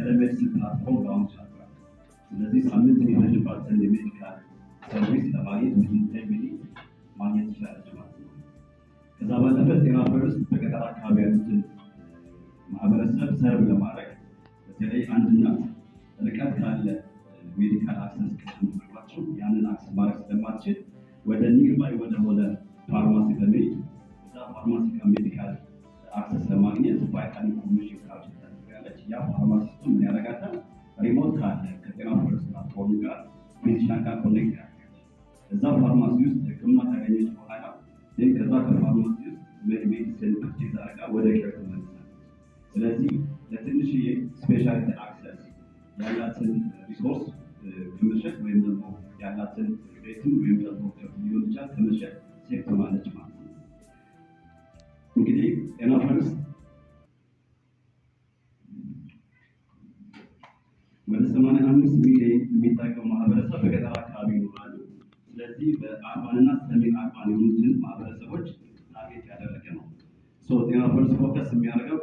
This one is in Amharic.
ቴሌሜዲሲን ፕላትፎርም ላውንች አድርጓል። ስለዚህ ሳምንት የሚፈጅባትን የሜዲካል ሰርቪስ ለማግኘት ዊዝን 10 ሚኒት ማግኘት ትችላለች ማለት ነው። ከዛ ባለፈ ጤና ፈርስት በገጠር አካባቢ ያሉትን ማህበረሰብ ሰርቭ ለማድረግ በተለይ አንድ እናት ርቀት ካለ ሜዲካል አክሰስ ከተመረቋቸው ያንን አክሰስ ማድረግ ስለማትችል ወደ ኒርባይ ወደሆነ ፋርማሲ በመሄድ እዛ ፋርማሲ ከሜዲካል አክሰስ ለማግኘት ቫይታል ኢንፎርሜሽን ካርድ ታደርጋለች። ያ ፋርማሲስቱ ምን ያደርጋታል? ሪሞት ካለ ከጤና ፈርስት ፕላትፎርም ጋር ሜዲሲን ጋር ኮኔክት ያደርጋል። እዛ ፋርማሲ ውስጥ ሕክምና ካገኘች በኋላ ከዛ ከፋርማሲ ውስጥ ሜዲሲን ፐርቼዝ አድርጋ ወደ ኬር ትመለሳለች። ስለዚህ ለትንሽ ስፔሻሊቲ አክሰስ ያላትን ሪሶርስ ከመሸጥ ወይም ደግሞ ያላትን ቤትን ወይም ደግሞ ሊሆን ይችላል ከመሸጥ ሴፍ ትሆናለች ማለት ነው። እንግዲህ ጤና ፈርስት ወደ 85 ሚሊዮን የሚጠቀሙ ማህበረሰብ በገጠር አካባቢ ይኖራሉ። ስለዚህ በአርባንና ሰሜን አርባን የሆኑትን ማህበረሰቦች ታርጌት ያደረገ ነው። ጤና ፈርስት ፎከስ የሚያደርገው